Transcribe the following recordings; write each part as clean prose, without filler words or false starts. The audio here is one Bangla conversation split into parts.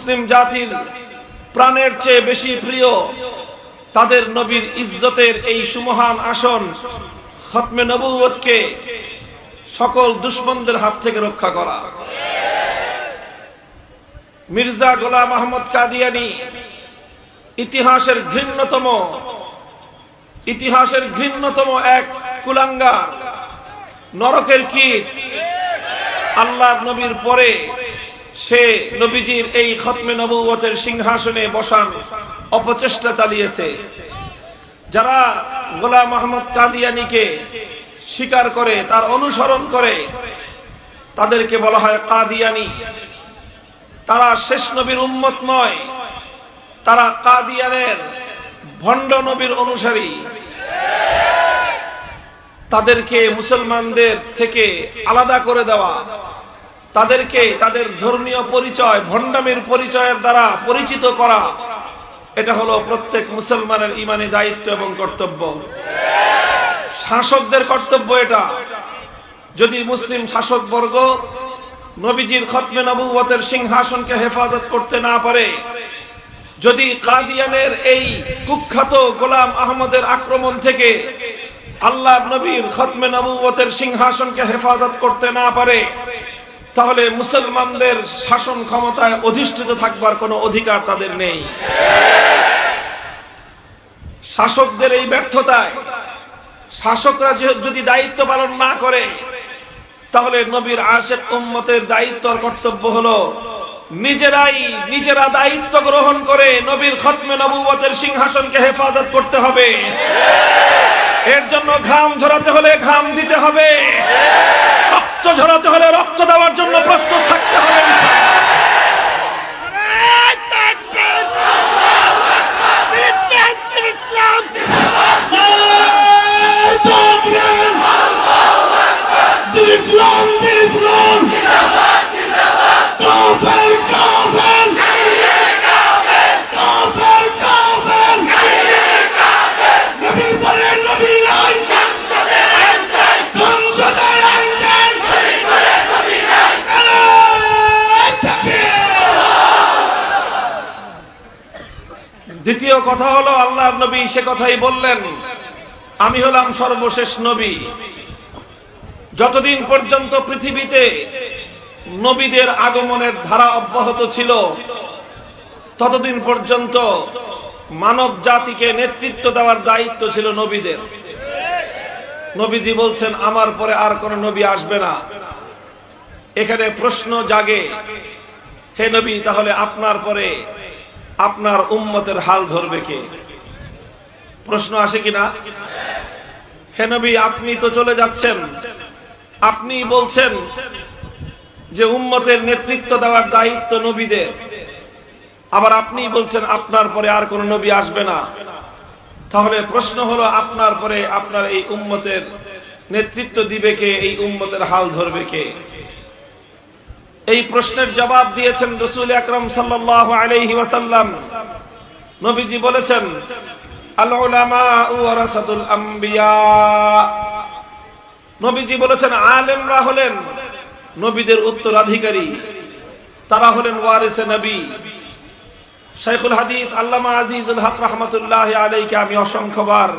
মুসলিম জাতির প্রাণের চেয়ে বেশি প্রিয় তাদের নবীর ইজ্জতের এই সুমহান আসন খতমে নবুয়তকে সকল দুশমনদের হাত থেকে রক্ষা করা। মির্জা গোলাম আহমদ কাদিয়ানী ইতিহাসের ঘৃণ্যতম এক কুলাঙ্গার, নরকের কীট। আল্লাহর নবীর পরে সে নবীজির এই খতমে নবুয়তের সিংহাসনে বসার অপচেষ্টা চালিয়েছে। যারা গোলাম আহমদ কাদিয়ানীকে স্বীকার করে, তার অনুসরণ করে, তাদেরকে বলা হয় কাদিয়ানী। তারা শেষ নবীর উম্মত নয়, তারা কাদিয়ানের ভণ্ড নবীর অনুসারী। তাদেরকে মুসলমানদের থেকে আলাদা করে দেওয়া, তাদেরকে তাদের ধর্মীয় পরিচয়, ভণ্ডামির পরিচয়ের দ্বারা পরিচিত করা, এটা হলো প্রত্যেক মুসলমানের ঈমানি দায়িত্ব এবং কর্তব্য। শাসকদের কর্তব্য এটা। যদি মুসলিম শাসকবর্গ নবীজির খতমে নবুয়তের সিংহাসনকে হেফাজত করতে না পারে, যদি কাদিয়ানের এই কুখ্যাত গোলাম আহমদের আক্রমণ থেকে আল্লাহর নবীর খতমে নবুয়তের সিংহাসনকে হেফাজত করতে না পারে, তাহলে মুসলমানদের শাসন ক্ষমতায় অধিষ্ঠিত থাকবার কোনো অধিকার তাদের নেই। শাসকদের এই ব্যর্থতায় শাসকরা যদি দায়িত্ব পালন না করে, তাহলে নবীর আশিক উম্মতের দায়িত্ব আর কর্তব্য হলো নিজেরা দায়িত্ব গ্রহণ করে নবীর খতমে নবুয়তের সিংহাসনকে হেফাজত করতে হবে। এর জন্য ঘাম ঝরাতে হলে ঘাম দিতে হবে, রক্ত ঝরাতে হলে রক্ত দেওয়ার জন্য প্রস্তুত থাকতে হবে। দ্বিতীয় কথা হলো, আল্লাহর নবী সে কথাই বললেন, আমি হলাম সর্বশেষ নবী। যতদিন পর্যন্ত পৃথিবীতে নবীদের আগমনের ধারা অব্যাহত ছিল, ততদিন পর্যন্ত মানব জাতিকে নেতৃত্ব দেওয়ার দায়িত্ব ছিল নবীদের। নবীজি বলছেন, আমার পরে আর কোন নবী আসবে না। এখানে প্রশ্ন জাগে, হে নবী, তাহলে আপনার পরে আপনার উম্মতের হাল ধরবে কে? প্রশ্ন আসে কিনা? হে নবী, আপনি তো চলে যাচ্ছেন, আপনি বলছেন যে উম্মতের নেতৃত্ব দেওয়ার দায়িত্ব নবীদের, আবার আপনি বলছেন আপনার পরে আর কোন নবী আসবে না। তাহলে প্রশ্ন হলো, আপনার পরে আপনার এই উম্মতের নেতৃত্ব দিবে কে? এই উম্মতের হাল ধরবে কে? এই প্রশ্নের জবাব দিয়েছেন রাসূল আকরাম সাল্লাল্লাহু আলাইহি ওয়াসাল্লাম। নবীজি বলেছেন, আল উলামা ওয়ারাসাতুল আম্বিয়া। নবীজি বলেছেন, আলেমরা হলেন নবীদের উত্তরাধিকারী, তারা হলেন ওয়ারিসে নবী। শাইখুল হাদিস আল্লামা আজিজুল হক রাহমাতুল্লাহি আলাইহি আমি অসংখ্যবার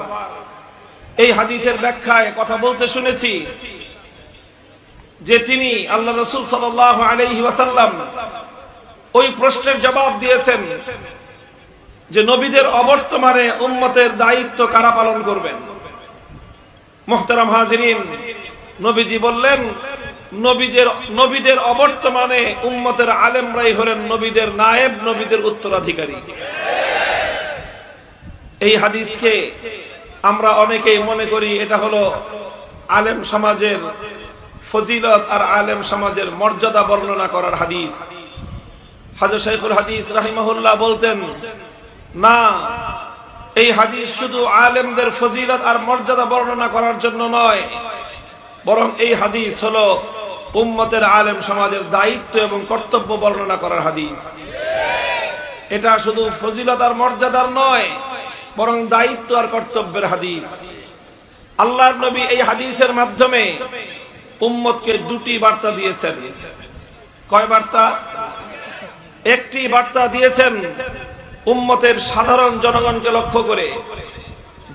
এই হাদিসের ব্যাখ্যায় কথা বলতে শুনেছি যে তিনি আল্লাহ রাসূল সাল্লাল্লাহু আলাইহি ওয়াসাল্লাম ওই প্রশ্নের জবাব দিয়েছেন যে নবীদের অবর্তমানে উম্মতের দায়িত্ব কারা পালন করবেন। মুহতারাম হাজিরিন, নবীজি বললেন, নবীদের অবর্তমানে উম্মতের আলেমরাই হলেন নবীদের নায়েব, নবীদের উত্তরাধিকারী। এই হাদিসকে আমরা অনেকেই মনে করি এটা হলো আলেম সমাজের ফজিলত আর আলেম সমাজের মর্যাদা বর্ণনা করার হাদিস। হযরত শাইখুল হাদিস রাহিমাহুল্লাহ বলতেন, না, এই হাদিস শুধু আলেমদের ফজিলত আর মর্যাদা বর্ণনা করার জন্য নয়, বরং এই হাদিস হলো উম্মতের আলেম সমাজের দায়িত্ব এবং কর্তব্য বর্ণনা করার হাদিস। এটা শুধু ফজিলত আর মর্যাদার নয়, বরং দায়িত্ব আর কর্তব্যের হাদিস। আল্লাহর নবী এই হাদিসের মাধ্যমে উম্মতকে দুটি বার্তা দিয়েছেন। কয় বার্তা? একটি বার্তা দিয়েছেন উম্মতের সাধারণ জনগণকে লক্ষ্য করে,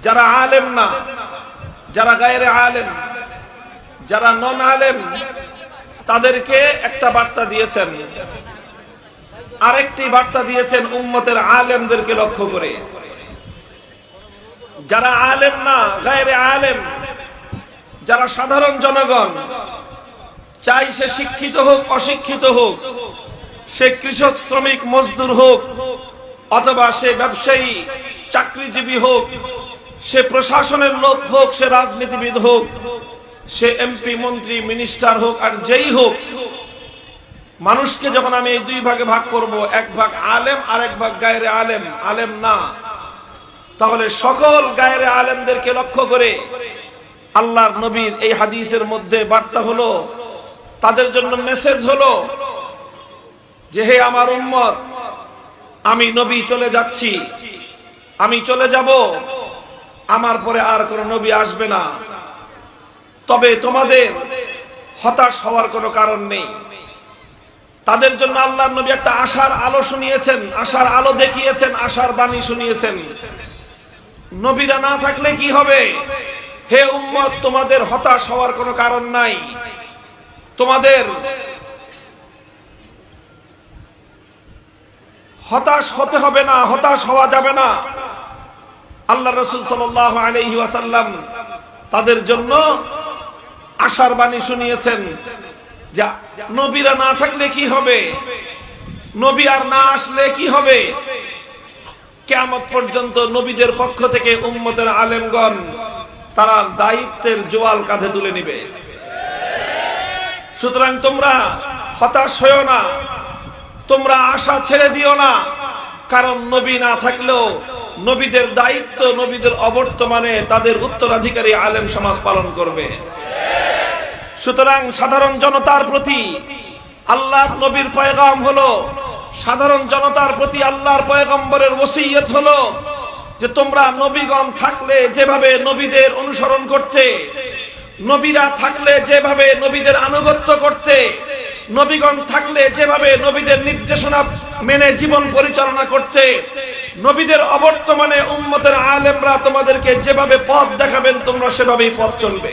যারা আলেম না, যারা গায়রে আলেম, যারা নন আলেম, তাদেরকে একটা বার্তা দিয়েছেন। আরেকটি বার্তা দিয়েছেন উম্মতের আলেমদেরকে লক্ষ্য করে। যারা আলেম না, গায়রে আলেম, যারা সাধারণ জনগণ, চাই সে শিক্ষিত হোক অশিক্ষিত হোক, সে কৃষক শ্রমিক মজদুর হোক, অথবা সে ব্যবসায়ী চাকরিজীবী হোক, সে প্রশাসনের লোক হোক, সে রাজনীতিবিদ হোক, সে এমপি মন্ত্রী মিনিস্টার হোক, আর যেই হোক, মানুষকে যখন আমি এই দুই ভাগে ভাগ করব, এক ভাগ আলেম আর এক ভাগ গায়রে আলেম, আলেম না, তাহলে সকল গায়রে আলেমদেরকে লক্ষ্য করে আল্লাহর নবীর এই হাদিসের মধ্যে বার্তা হলো, তাদের জন্য মেসেজ হলো যে হে আমার উম্মত, আমি নবী চলে যাচ্ছি, আমি চলে যাব, আমার পরে আর কোন নবী আসবে না। তবে তোমাদের হতাশ হওয়ার কোনো কারণ নেই। তাদের জন্য আল্লাহর নবী একটা আশার আলো শুনিয়েছেন, আশার আলো দেখিয়েছেন, আশার বাণী শুনিয়েছেন। নবীরা না থাকলে কি হবে? হে উম্মত, তোমাদের হতাশ হওয়ার কোনো কারণ নাই, তোমাদের হতাশ হতে হবে না, হতাশ হওয়া যাবে না। আল্লাহ রাসূল সাল্লাল্লাহু আলাইহি ওয়াসাল্লাম তাদের জন্য আশার বাণী শুনিয়েছেন যে নবীরা না থাকলে কি হবে, নবী আর না আসলে কি হবে। কিয়ামত পর্যন্ত নবীদের পক্ষ থেকে উম্মতের আলেমগণ তারা দায়িত্বের জোয়াল কাঁধে তুলে নিবে। সুতরাং তোমরা হতাশ হয়ো না, তোমরা আশা ছেড়ে দিও না, কারণ নবী না থাকলেও নবীদের দায়িত্ব, নবীদের অবর্তমানে তাদের উত্তরাধিকারী আলেম সমাজ পালন করবে। সুতরাং সাধারণ জনতার প্রতি আল্লাহর নবীর পয়গাম হলো, সাধারণ জনতার প্রতি আল্লাহর পয়গম্বরের ওসিয়ত হলো যে তোমরা নবীগণ থাকলে যেভাবে নবীদের অনুসরণ করতে, নবীরা থাকলে যেভাবে নবীদের আনুগত্য করতে, নবীগণ থাকলে যেভাবে নবীদের নির্দেশনা মেনে জীবন পরিচালনা করতে, নবীদের অবর্তমানে উম্মতের আলেমরা তোমাদেরকে যেভাবে পথ দেখাবেন তোমরা সেভাবেই পথ চলবে।